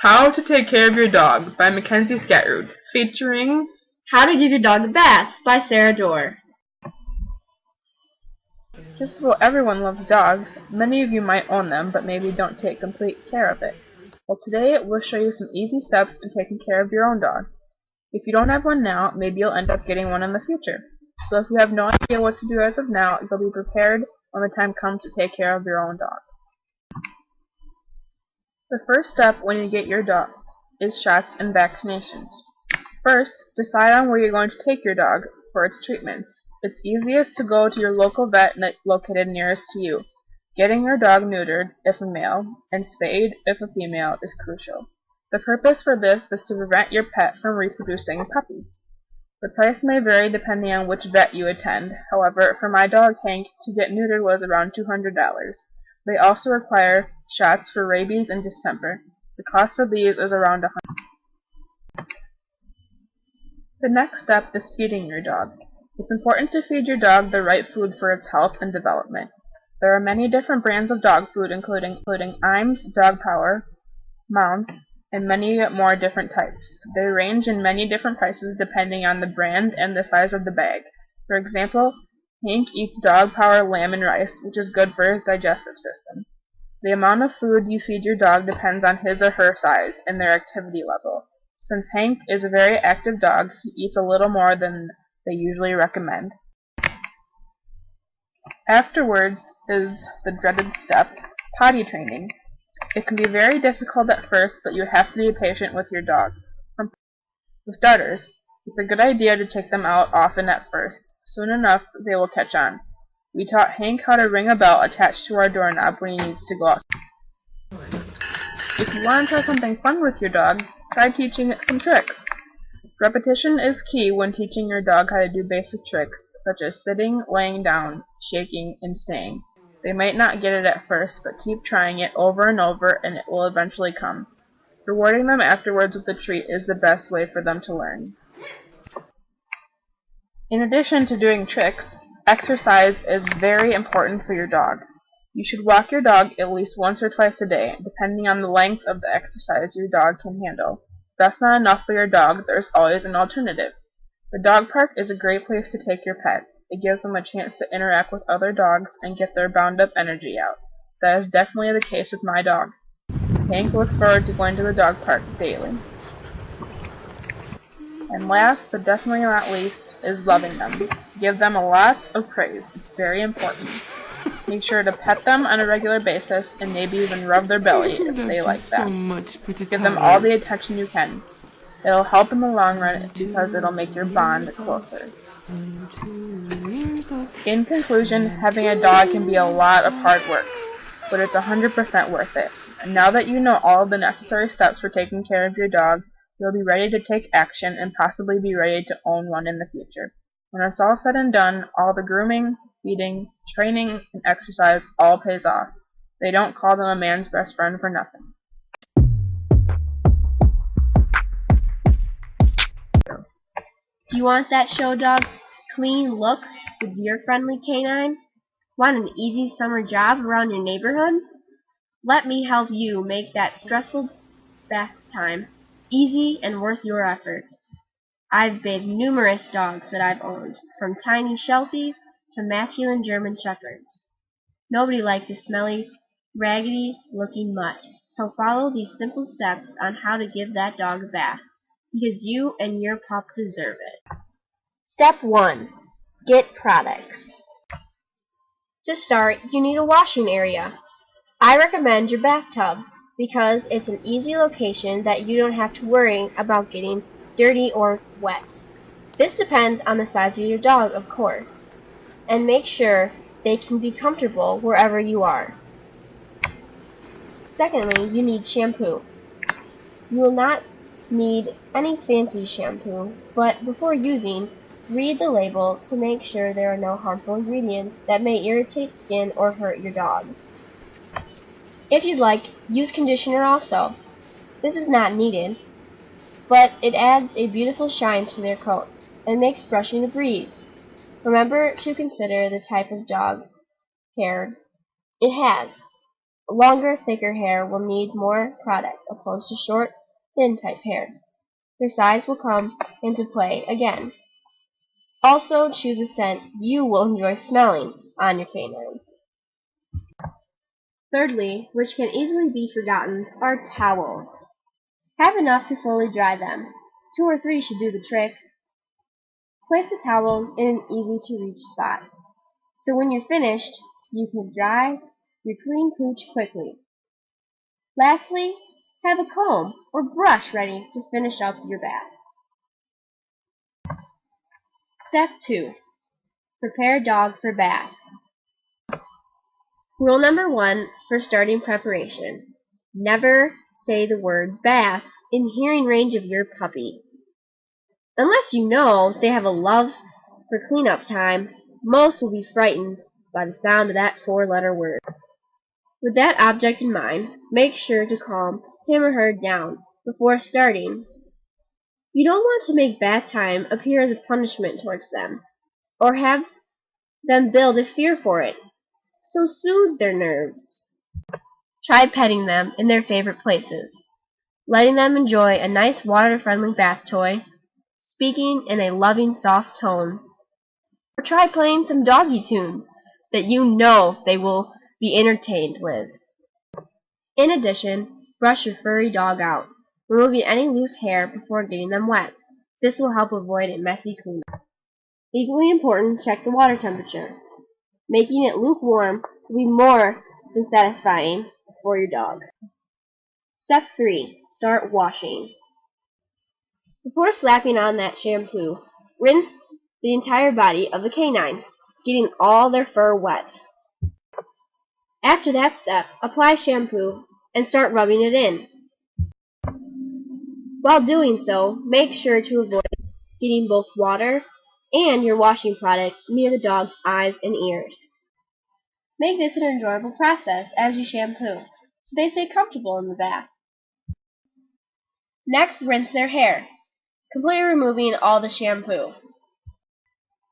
How to Take Care of Your Dog by Mackenzie Scatrud, featuring How to Give Your Dog a Bath by Sarah Dorr. Just about everyone loves dogs. Many of you might own them, but maybe don't take complete care of it. Well, today we'll show you some easy steps in taking care of your own dog. If you don't have one now, maybe you'll end up getting one in the future. So if you have no idea what to do as of now, you'll be prepared when the time comes to take care of your own dog. The first step when you get your dog is shots and vaccinations. First, decide on where you're going to take your dog for its treatments. It's easiest to go to your local vet located nearest to you. Getting your dog neutered, if a male, and spayed, if a female, is crucial. The purpose for this is to prevent your pet from reproducing puppies. The price may vary depending on which vet you attend. However, for my dog Hank, to get neutered was around $200. They also require shots for rabies and distemper. The cost of these is around $100. The next step is feeding your dog. It's important to feed your dog the right food for its health and development. There are many different brands of dog food, including Iams, Dog Power, Mounds, and many more different types. They range in many different prices depending on the brand and the size of the bag. For example, Hank eats Dog Power lamb and rice, which is good for his digestive system. The amount of food you feed your dog depends on his or her size and their activity level. Since Hank is a very active dog, he eats a little more than they usually recommend. Afterwards is the dreaded step, potty training. It can be very difficult at first, but you have to be patient with your dog. For starters, it's a good idea to take them out often at first. Soon enough, they will catch on. We taught Hank how to ring a bell attached to our doorknob when he needs to go outside. If you want to try something fun with your dog, try teaching it some tricks. Repetition is key when teaching your dog how to do basic tricks, such as sitting, laying down, shaking, and staying. They might not get it at first, but keep trying it over and over and it will eventually come. Rewarding them afterwards with a treat is the best way for them to learn. In addition to doing tricks, exercise is very important for your dog. You should walk your dog at least once or twice a day, depending on the length of the exercise your dog can handle. If that's not enough for your dog, there's always an alternative. The dog park is a great place to take your pet. It gives them a chance to interact with other dogs and get their bound-up energy out. That is definitely the case with my dog. Hank looks forward to going to the dog park daily. And last, but definitely not least, is loving them. Give them a lot of praise. It's very important. Make sure to pet them on a regular basis and maybe even rub their belly if they like that. Give them all the attention you can. It'll help in the long run because it'll make your bond closer. In conclusion, having a dog can be a lot of hard work, but it's 100% worth it. And now that you know all of the necessary steps for taking care of your dog, you'll be ready to take action and possibly be ready to own one in the future. When it's all said and done, all the grooming, feeding, training, and exercise all pays off. They don't call them a man's best friend for nothing. Do you want that show dog clean look with your friendly canine? Want an easy summer job around your neighborhood? Let me help you make that stressful bath time easy and worth your effort. I've bathed numerous dogs that I've owned, from tiny Shelties to masculine German Shepherds. Nobody likes a smelly, raggedy-looking mutt, so follow these simple steps on how to give that dog a bath, because you and your pup deserve it. Step 1. Get products. To start, you need a washing area. I recommend your bathtub, because it's an easy location that you don't have to worry about getting dirty or wet. This depends on the size of your dog, of course, and make sure they can be comfortable wherever you are. Secondly, you need shampoo. You will not need any fancy shampoo, but before using, read the label to make sure there are no harmful ingredients that may irritate skin or hurt your dog. If you'd like, use conditioner also. This is not needed, but it adds a beautiful shine to their coat and makes brushing a breeze. Remember to consider the type of dog hair it has. Longer, thicker hair will need more product opposed to short, thin type hair. Their size will come into play again. Also, choose a scent you will enjoy smelling on your canine. Thirdly, which can easily be forgotten, are towels. Have enough to fully dry them. 2 or 3 should do the trick. Place the towels in an easy-to-reach spot, so when you're finished, you can dry your clean pooch quickly. Lastly, have a comb or brush ready to finish up your bath. Step 2. Prepare dog for bath. Rule number 1 for starting preparation. Never say the word bath in hearing range of your puppy. Unless you know they have a love for cleanup time, most will be frightened by the sound of that 4-letter word. With that object in mind, make sure to calm him or her down before starting. You don't want to make bath time appear as a punishment towards them, or have them build a fear for it, so soothe their nerves. Try petting them in their favorite places, letting them enjoy a nice water-friendly bath toy, speaking in a loving, soft tone, or try playing some doggy tunes that you know they will be entertained with. In addition, brush your furry dog out, removing any loose hair before getting them wet. This will help avoid a messy cleanup. Equally important, check the water temperature. Making it lukewarm will be more than satisfying for your dog. Step 3. Start washing. Before slapping on that shampoo, rinse the entire body of the canine, getting all their fur wet. After that step, apply shampoo and start rubbing it in. While doing so, make sure to avoid getting both water and your washing product near the dog's eyes and ears. Make this an enjoyable process as you shampoo, so they stay comfortable in the bath. Next, rinse their hair, completely removing all the shampoo.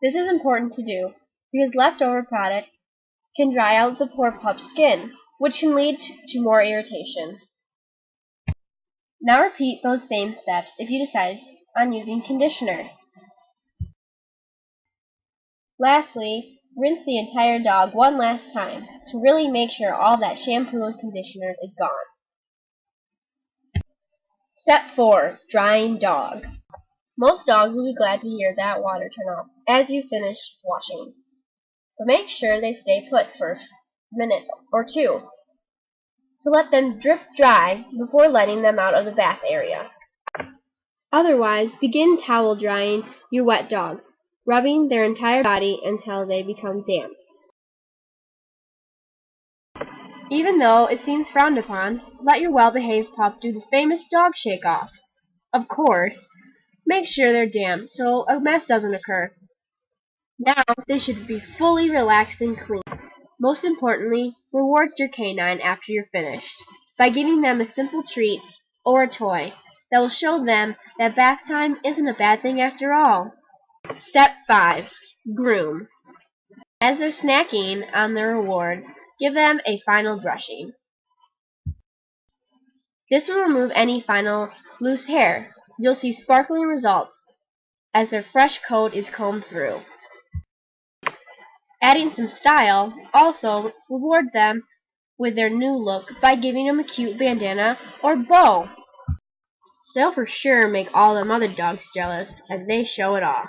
This is important to do because leftover product can dry out the poor pup's skin, which can lead to more irritation. Now repeat those same steps if you decide on using conditioner. Lastly, rinse the entire dog one last time to really make sure all that shampoo and conditioner is gone. Step 4. Drying dog. Most dogs will be glad to hear that water turn off as you finish washing, but make sure they stay put for a minute or 2 to let them drip dry before letting them out of the bath area. Otherwise, begin towel drying your wet dog, rubbing their entire body until they become damp. Even though it seems frowned upon, let your well-behaved pup do the famous dog shake-off. Of course, make sure they're damp so a mess doesn't occur. Now they should be fully relaxed and clean. Most importantly, reward your canine after you're finished by giving them a simple treat or a toy that will show them that bath time isn't a bad thing after all. Step 5. Groom. As they're snacking on their reward, give them a final brushing. This will remove any final loose hair. You'll see sparkling results as their fresh coat is combed through. Adding some style, also reward them with their new look by giving them a cute bandana or bow. They'll for sure make all them other dogs jealous as they show it off.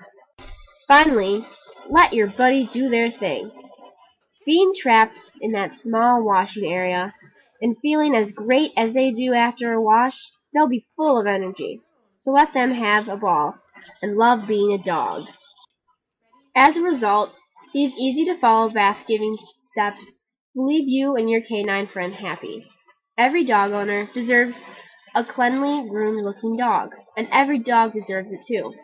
Finally, let your buddy do their thing. Being trapped in that small washing area and feeling as great as they do after a wash, they'll be full of energy. So let them have a ball and love being a dog. As a result, these easy-to-follow bath-giving steps will leave you and your canine friend happy. Every dog owner deserves a cleanly, groomed-looking dog, and every dog deserves it too.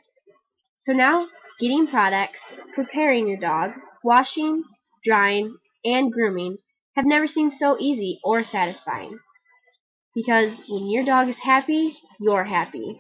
So now, getting products, preparing your dog, washing, drying, and grooming have never seemed so easy or satisfying. Because when your dog is happy, you're happy.